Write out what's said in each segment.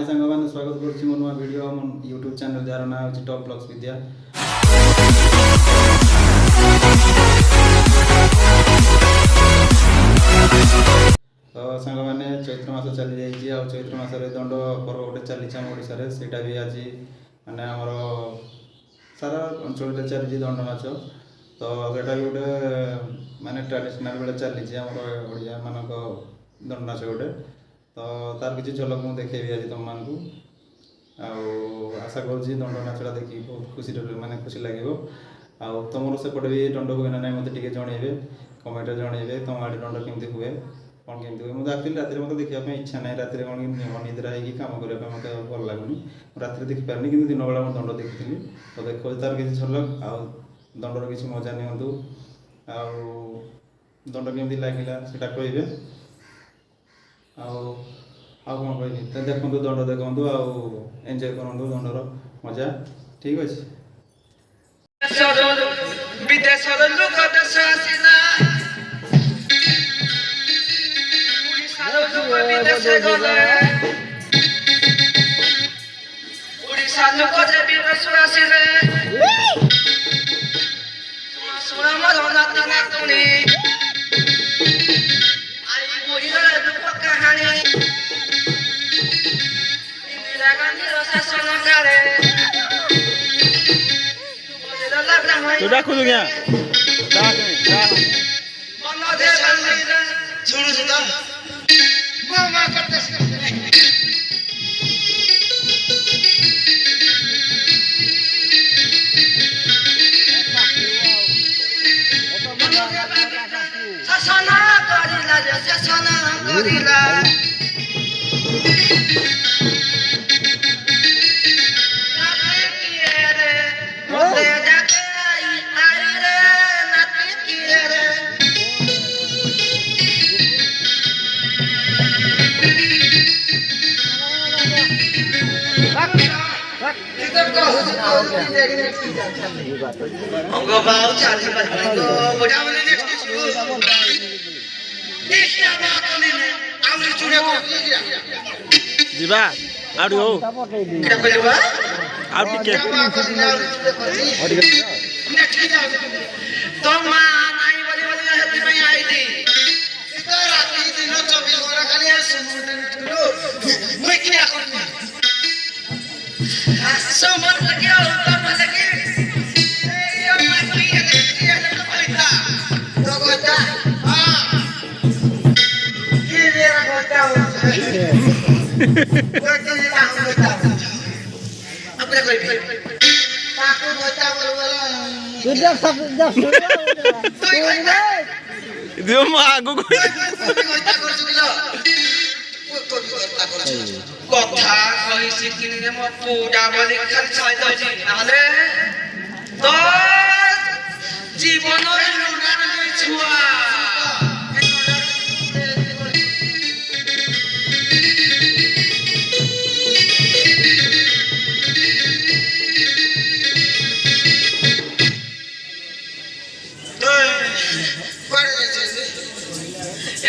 हाय सांग मैंने स्वागत करुच्ची मो नुआ वीडियो मो यूट्यूब चैनल जार ना हो टॉप ब्लॉग्स विद्या। तो सांग मैंने चैत्र मास चली जाइए चैत्र मास दंड पर्व गोटे चली आम ओडिशा सेटा भी आज माने आमर सारा अंचल चली दंड नाच तो सेटा भी गोटे माने ट्रेडिशनल बेले चली आम ओडिया मानक दंड नाच गोटे तो तार किसी झलक मुझे देखेबी आज तुम मानू आशा करुँच दंड नाचटा देखिए बहुत खुशी माने खुशी लगे तुम सेपटे भी दंड हुए ना ना मत जनइबे कमेंट जनइबे तुम आड़े दंड केमती हुए कौन केमती हुए मुझे एक्चुअली रात मत देखा इच्छा ना रात कौन अनिद्रा होगी कम करने मत भल लगुनि रात देखिपारे कि दिन बेला दंड देखी तो देखो तार किसी झलक दंडर किसी मजा नियंतु दंड केमती लगे से कहे कौन कह देखु दंड देखु एंजॉय करूँ दंडर मजा ठीक अच्छे विदेश लोक देश आसिला विदेश गले ओडिशा लोक जे विदेश आसिले सुना मोर नाता नातुनी आई बोहिला दुख कहानी इंदिरा गांधी शासन काले तो डाकू तो क्या छोड़ो सुधा मामा करते शासना करिला जैसे शासना करिला हमको बाउ चाली को बड़ा वाले नेक्स्ट देशिया बात ने आउरी चुरे को जीवा आउरी हो क्या कहलवा आउरी के नेक्स्ट जाओ तो मां नाई वाली वाली हेती में आई थी इतना राती दिन 24 घंटा खाली सुनो मैं क्या करूं समझ गया तब लगे ये मत ये तो पैसा तो गोता हां ये मेरा गोता हो तो ये काम गोता अपने कोई काको गोता बोल तू जब दियो मागो कोई गोता कर चुकिलो কথা কইছি কিনে মো পুডা বলি খালি ছয় দইছি নালে তো জীবনের লুনার কই ছুয়া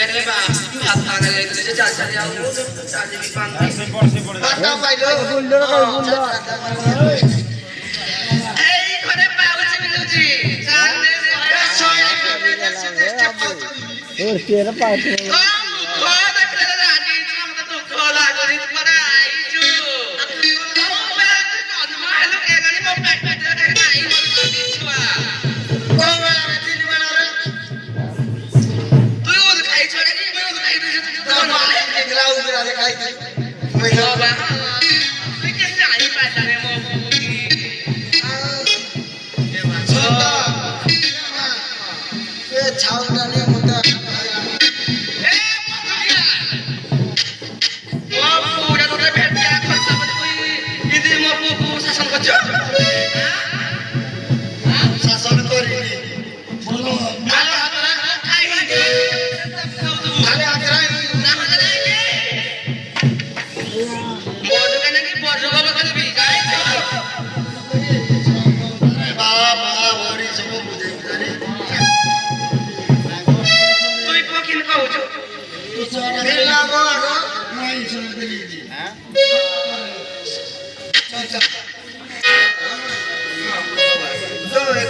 এরে বা হাতা লাগে যে চাচা যাও চাচা भी पानी हाता पाइलो बुल्लो এই করে পাউছি মিলুছি সামনে ছয় ওর কেরা পাউছি ও দেখলে রাজি আমাকে তো খোলা করি তোমারা আইছু মালু এগানি মো পেট পেট নাই মো করি ছুয়া কোবা দিন বেলা রে তুই ওর খাই ছড়ে কি মই ওর খাই দিছি তো নালে দেখলা উগরা দেখাই मैं तो मैं कैसे आई पैसा रे मो ये बात ये छाउटा ने मुदा ए मो पूरा तो भेट क्या करता कोई इधर मो को शासन करछो हां शासन करी बोलो भाले हातरा खाई दे भाले हातरा ना मजा तो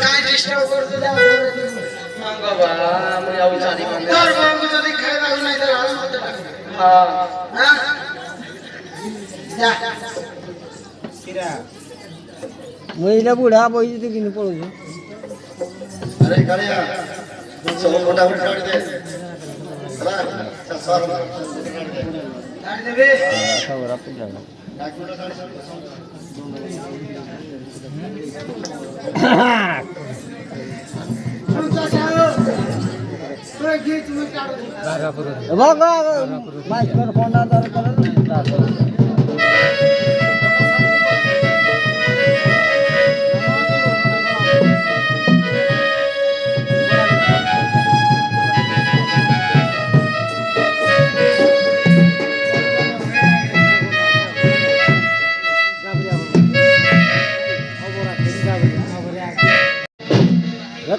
काय डिस्टर्ब करतो त्या मग बाबा मी आऊ चाली म्हणजे तर मग जरी खायला नाही तर आज म्हणतो हा हा जा महिला बुढा बैठी तो किन पळू अरे काळ्या चलो मोठा मोठा काढ दे चला चल सर काढ दे बे खबर आपण जाऊ बघ मास्टर कोणा तर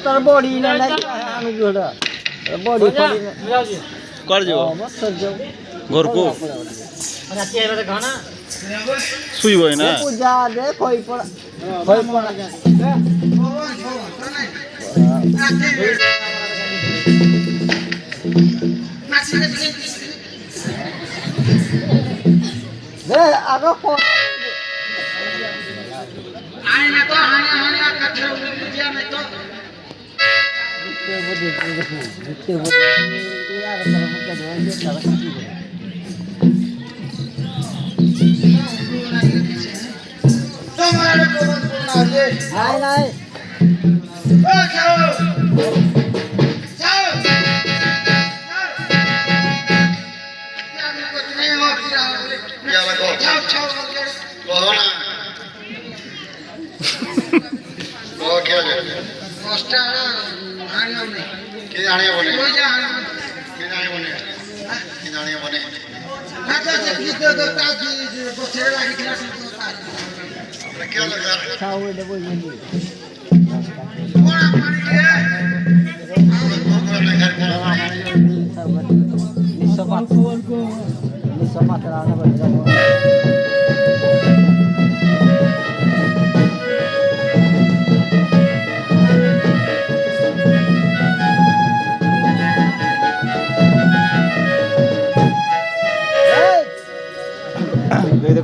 तर बॉडी ना आनु जोडा बॉडी कर जो बस सर जाओ घर को अरे तेरे तो खाना सुई भयो ना पूजा दे कोई पड़ा दे आगे को आने ना तो आने कचरा उठिया नहीं तो नहीं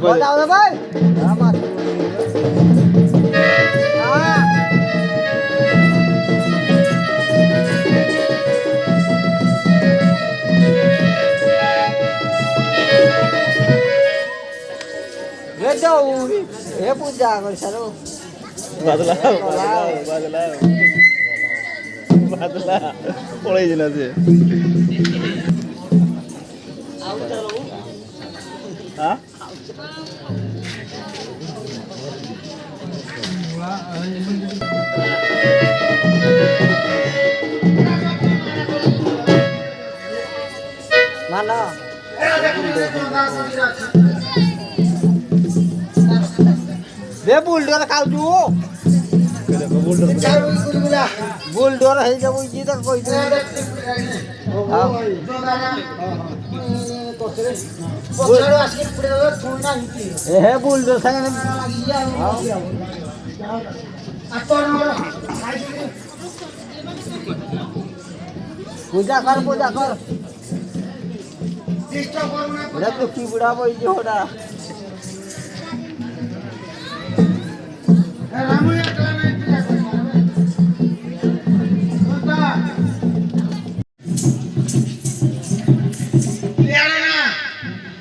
बताओ भाई हे पूजा कर सरो बादला पळाई दिना से हां mana बे बुलडोर खाऊ बुलडोर है जब जी तक कोई हे बुलडोर संगे पूजा कर बड़ा तो की बुढ़ा बोल जो होड़ा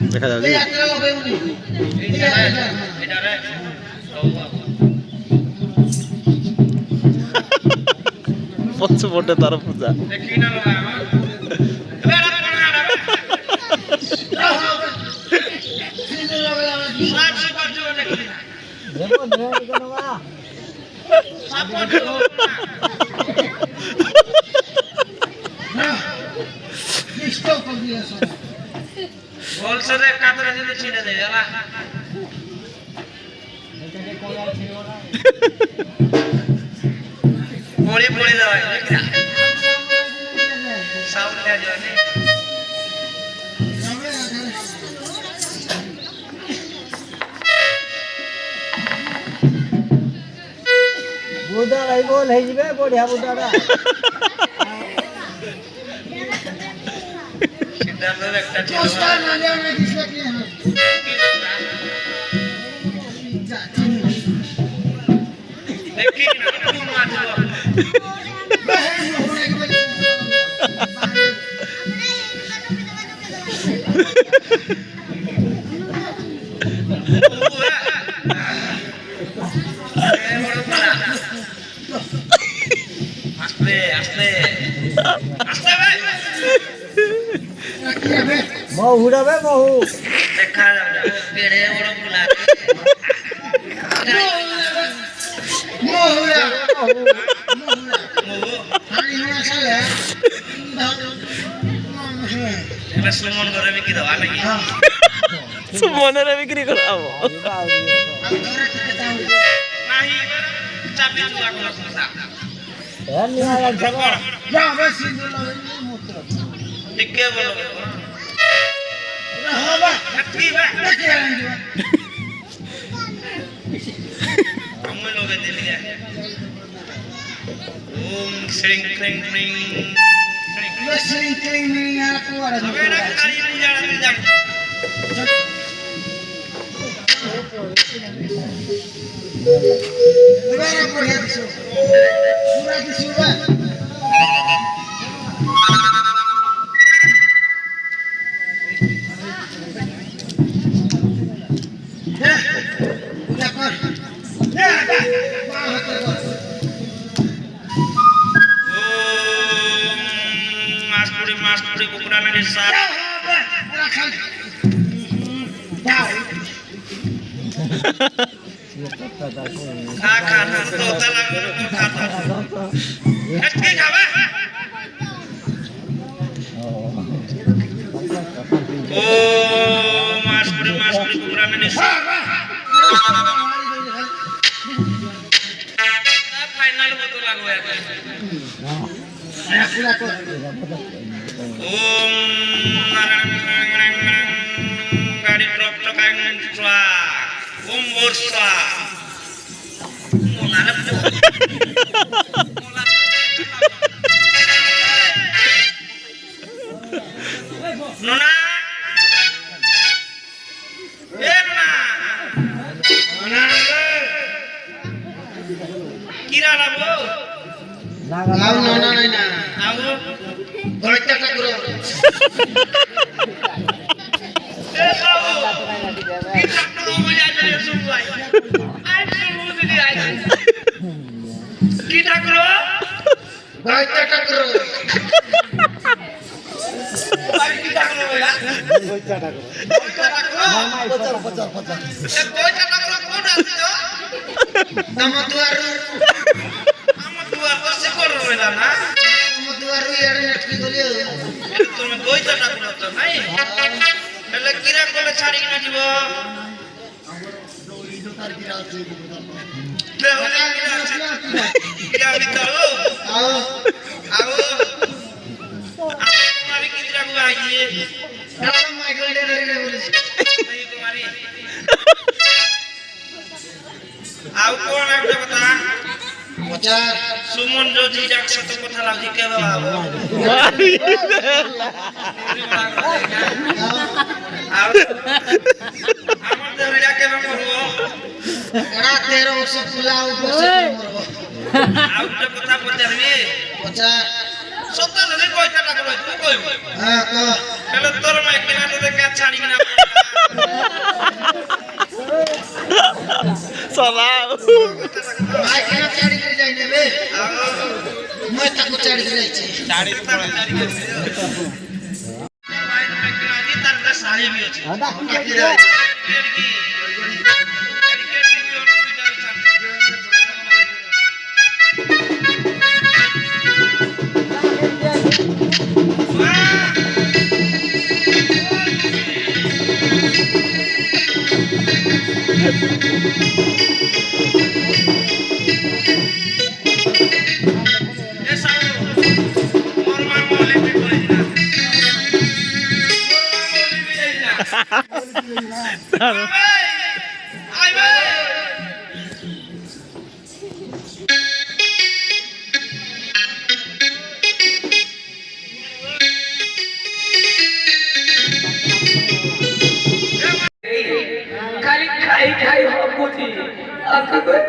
देखा जाओ पक्ष बोटे तार पूजा बोलसरे कातरा जिले छीने दे याला पोळी लावाय देखना साऊंड ले जाने ଭାଇ ବୋଲ ହେଇଯିବେ ବଢିଆ ବୁଢାଟା সিদ্ধান্তর একটা ছিল দেখি না কোন মাছলো আস্তে আস্তে আস্তে ভাই মহু উড়াবে মহু দেখা যাবে কেড়ে বড় ফুলা এবার সুমন করে বিক্রি দেওয়া নাকি সুমনের বিক্রি করাবো নাহি চাপি চুলা কোনো কথা নিয়ে যাবো টিকে বলো কি বা আমি লোকে দিলি ওম শ্রীং ক্রিং ক্রিং বেটা খালি नहीं जाना मिल जाए मास्टरी कुकुरा ने साथ खा खा तो तला को खाता कच्चे खावा ओ मास्टरी कुकुरा ने साथ फाइनल बोतल लागो है ओम गाड़ी ड्रॉप टकाएंगे ओम वर्षा नोना ए नोना किरा लाबो नागा नोना नहीं ना आओ गलत करो ए बाबू की डॉक्टर हो जा चले सुन भाई आज से मुंह दिली आई की डॉक्टर गलत करो भाई की डॉक्टर हो या कोई डॉक्टर ए कोई डॉक्टर कौन आती हो नम दुआर हम दुआ तो से कर रोला ना नम दुआर यार नेटकी गली तुम कोई डॉक्टर तो नहीं એટલે કિરા કોલે છાડી ના જીવો લે ઓલા કિરા વિતાઓ आओ આવો મારી કિરા કો આઈએ नम माइकल डे रे बोले नहीं तुम्हारी आओ कौन है बता पचार सुमन जो जी डॉक्टर तो कथा लागी के बाबू आओ আমাদের রিয়া কে করবো एड़ा 13 वर्ष पुलाव ऊपर से मरबो आओ তো কথা পচারবি पचार সত্য নেই কয়টা টাকা লই তুই কইব हां को তাহলে তোর মাই কিনা তো দেখে ছাড়ি কিনা সরাও भाई केना चाड़ी कर जाई नेबे मैं तक चाड़ी कर जाई छी ছাড়ি ছাড়ি করে মাই মাই কিনা দি তার কাছে সারি भी আছে আদা लड़की लड़की भी और भी जाई छान बाकी कोई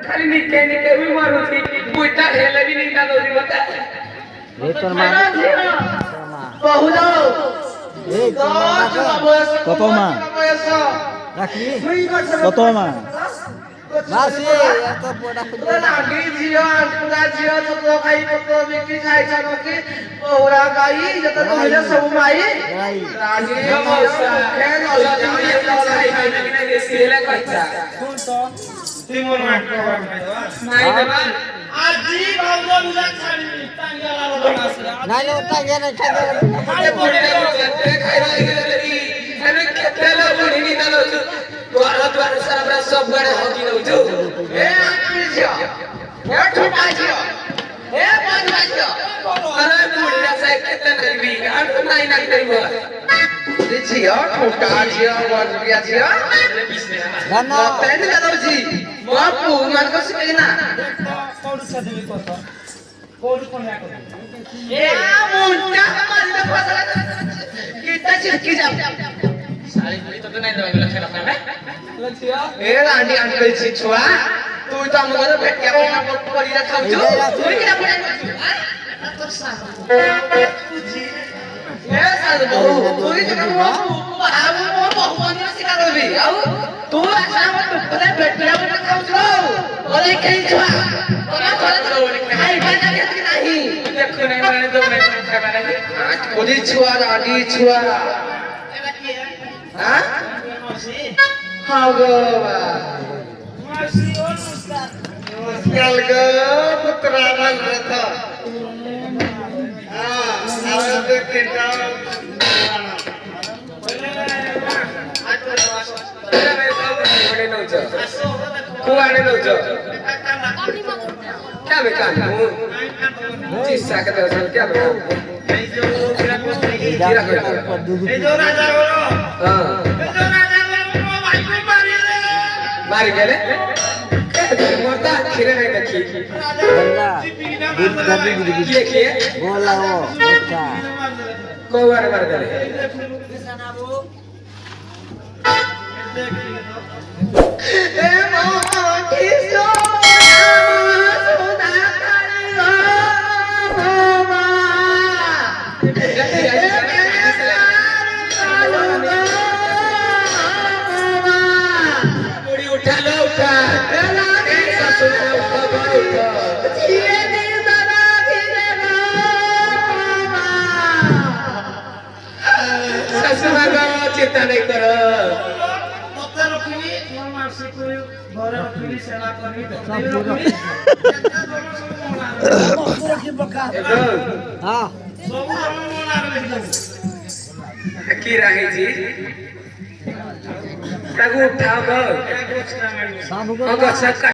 खाली निके निके भी मारूथी बुइटा हेले भी नहीं दादो जी बता ए तोर माँ बहु जाओ ए कतो मा राखली कतो मा मासी या तो पोड़ा खुद लागी जियो पूरा जियो तो खाई तो बिकी खाई चमकी बहुरा गाई जत तो मिले सब माई रागी मौसा खेल होला जमी खाई खाई के सेले कच्चा सुन तो तिमोर माट नहीं देबा आजी भाउजो बुझा छाड़ी टांगला रोडा नहीं लो टांगे नहीं टांगे अरे बोले खाई रही रे अरे केतेला बुढ़ी नहीं दालो द्वार सारा सब गड़े होगी न जो ए आंटियो ए छोटा जियो ए बंदा जियो अरे बुढ़िया से कितने भी अंत नहीं ना करिबो जियो छोटा जियो बंदा जियो गाना पहले दादो जी बापू मन को सिखे ना कौन सा देवी को तो कौन कौन या को ए मुंडा हमारी में फसला कितना चिरकी जा साली बुढ़ी तो नहीं दवाई लखे रखना में लछिया ए आंटी आंटी कहि छी छुआ तू त हमको तो भेट के अपना परी रखा जो तू क्या पड़े तो साथ ए साथ बहु तू ही तो बहु आबू मोर बहु बनिया सिखा देबी आउ तू ऐसा मत पहले भेट के अपना खाऊ जो अरे कहीं छुआ और थोड़ा तो खाई बना के नहीं देखो नहीं माने तो नहीं खाना नहीं खुदी छुआ आंटी छुआ हां हाँ गो कल गो पुत्रा बन रहा हाँ आवे तो कितना क्या बेकार चीज साकत है क्या बेकार मारी गेले मोरता खिरे नहीं देखी दूध दबी गिरी देखिए बोला वो अच्छा को बार मार दे ए मामा किसो सोना करियो मामा बुढ़ी उठा लो उठा ससुर उठा उठा धीरे धीरे दादा धीरे मामा ससुर का चिंता नहीं करो मत रखनी मोर मासी को घर रखनी सेवा करनी तो रखनी बका हाँ सब मन की रहे जी तगु उठाओ गो साबु को अगर सब